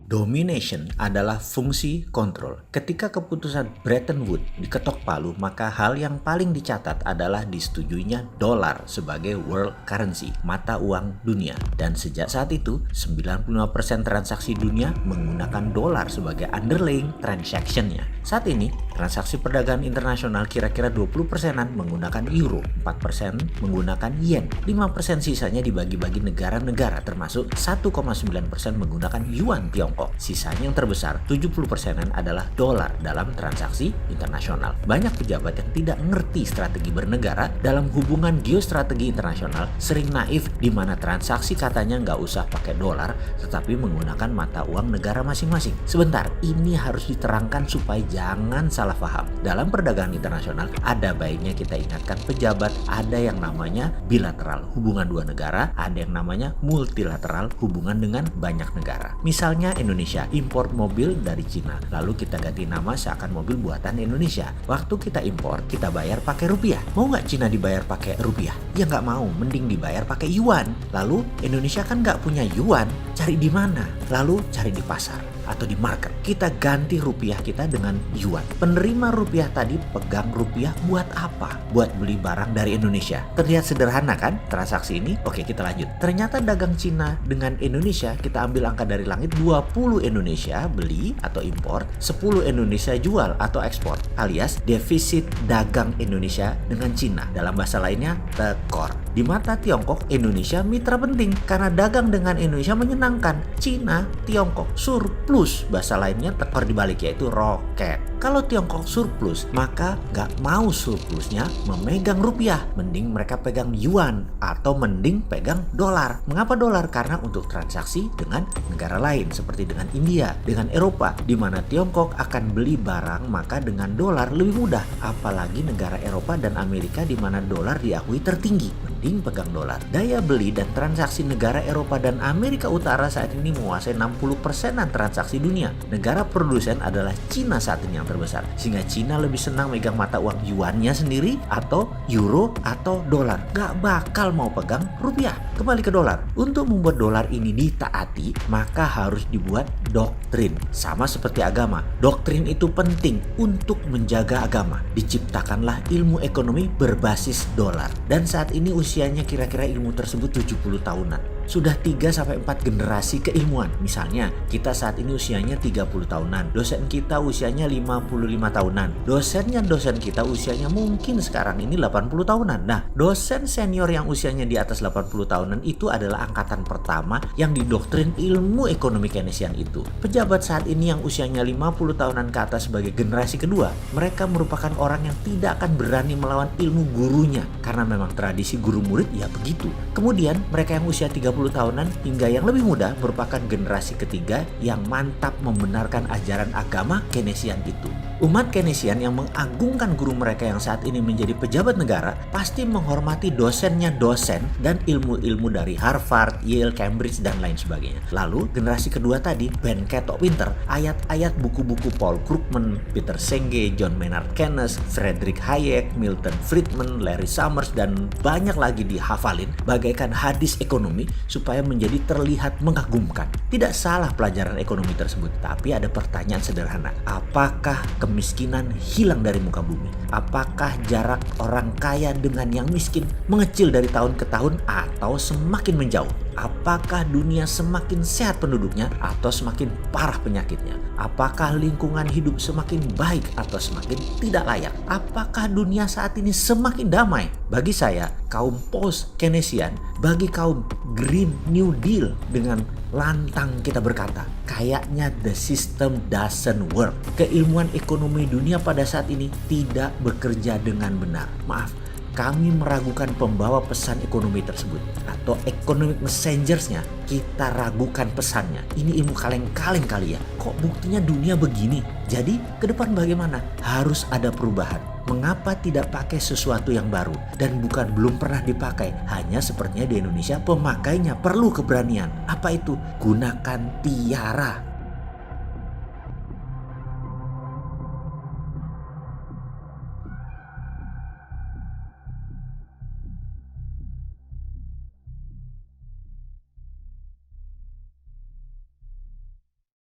Domination adalah fungsi kontrol. Ketika keputusan Bretton Woods diketok palu, maka hal yang paling dicatat adalah disetujuinya dolar sebagai world currency, mata uang dunia. Dan sejak saat itu, 95% transaksi dunia menggunakan dolar sebagai underlying transaction-nya. Saat ini, transaksi perdagangan internasional kira-kira 20%-an menggunakan euro, 4% menggunakan yen, 5% sisanya dibagi-bagi negara-negara termasuk 1,9% menggunakan yuan Tiongkok. Sisanya yang terbesar, 70%-an adalah dolar dalam transaksi internasional. Banyak pejabat yang tidak ngerti strategi bernegara dalam hubungan geostrategi internasional sering naif di mana transaksi katanya nggak usah pakai dolar tetapi menggunakan mata uang negara masing-masing. Sebentar, ini harus diterangkan supaya jangan salah paham. Dalam perdagangan internasional ada baiknya kita ingatkan pejabat ada yang namanya bilateral, hubungan dua negara, ada yang namanya multilateral, hubungan dengan banyak negara. Misalnya Indonesia impor mobil dari Cina, lalu kita ganti nama seakan mobil buatan Indonesia. Waktu kita impor, kita bayar pakai rupiah. Mau nggak Cina dibayar pakai rupiah? Ya nggak mau, mending dibayar pakai yuan. Lalu Indonesia kan nggak punya yuan, cari di mana? Lalu cari di pasar atau di market. Kita ganti rupiah kita dengan yuan. Penerima rupiah tadi pegang rupiah buat apa? Buat beli barang dari Indonesia. Terlihat sederhana kan transaksi ini? Oke, kita lanjut. Ternyata dagang Cina dengan Indonesia, kita ambil angka dari langit, 20 Indonesia beli atau impor, 10 Indonesia jual atau ekspor, alias defisit dagang Indonesia dengan Cina. Dalam bahasa lainnya, tekor. Di mata Tiongkok, Indonesia mitra penting karena dagang dengan Indonesia menyenangkan. Cina, Tiongkok surplus. Bahasa lainnya tekor dibalik yaitu roket. Kalau Tiongkok surplus, maka nggak mau surplusnya memegang rupiah. Mending mereka pegang yuan atau mending pegang dolar. Mengapa dolar? Karena untuk transaksi dengan negara lain seperti dengan India, dengan Eropa, di mana Tiongkok akan beli barang maka dengan dolar lebih mudah. Apalagi negara Eropa dan Amerika di mana dolar diakui tertinggi. Mending pegang dolar. Daya beli dan transaksi negara Eropa dan Amerika Utara saat ini menguasai 60%-an transaksi dunia. Negara produsen adalah Cina saat ini yang terbesar. Sehingga Cina lebih senang megang mata uang yuannya sendiri atau euro atau dolar. Gak bakal mau pegang rupiah. Kembali ke dolar. Untuk membuat dolar ini ditaati, maka harus dibuat doktrin. Sama seperti agama. Doktrin itu penting untuk menjaga agama. Diciptakanlah ilmu ekonomi berbasis dolar. Dan saat ini usianya kira-kira ilmu tersebut 70 tahunan. Sudah 3-4 generasi keilmuan. Misalnya, kita saat ini usianya 30 tahunan. Dosen kita usianya 55 tahunan. Dosen kita usianya mungkin sekarang ini 80 tahunan. Nah, dosen senior yang usianya di atas 80 tahunan itu adalah angkatan pertama yang didoktrin ilmu ekonomi Keynesian itu. Pejabat saat ini yang usianya 50 tahunan ke atas sebagai generasi kedua, mereka merupakan orang yang tidak akan berani melawan ilmu gurunya. Karena memang tradisi guru murid ya begitu. Kemudian, mereka yang usia 30 tahunan hingga yang lebih muda merupakan generasi ketiga yang mantap membenarkan ajaran agama Keynesian itu. Umat Keynesian yang mengagungkan guru mereka yang saat ini menjadi pejabat negara pasti menghormati dosennya dosen dan ilmu-ilmu dari Harvard, Yale, Cambridge, dan lain sebagainya. Lalu generasi kedua tadi, Ben ketok pinter, ayat-ayat buku-buku Paul Krugman, Peter Senge, John Maynard Keynes, Friedrich Hayek, Milton Friedman, Larry Summers, dan banyak lagi dihafalin bagaikan hadis ekonomi supaya menjadi terlihat mengagumkan. Tidak salah pelajaran ekonomi tersebut, tapi ada pertanyaan sederhana. Apakah kemiskinan hilang dari muka bumi? Apakah jarak orang kaya dengan yang miskin mengecil dari tahun ke tahun atau semakin menjauh? Apakah dunia semakin sehat penduduknya atau semakin parah penyakitnya? Apakah lingkungan hidup semakin baik atau semakin tidak layak? Apakah dunia saat ini semakin damai? Bagi saya, kaum post-Keynesian, bagi kaum Green New Deal, dengan lantang kita berkata, kayaknya the system doesn't work. Keilmuan ekonomi dunia pada saat ini tidak bekerja dengan benar. Maaf, kami meragukan pembawa pesan ekonomi tersebut atau economic messengers-nya. Kita ragukan pesannya. Ini ilmu kaleng-kaleng kali ya. Kok buktinya dunia begini? Jadi ke depan bagaimana? Harus ada perubahan. Mengapa tidak pakai sesuatu yang baru dan bukan belum pernah dipakai? Hanya sepertinya di Indonesia pemakainya perlu keberanian. Apa itu? Gunakan tiara.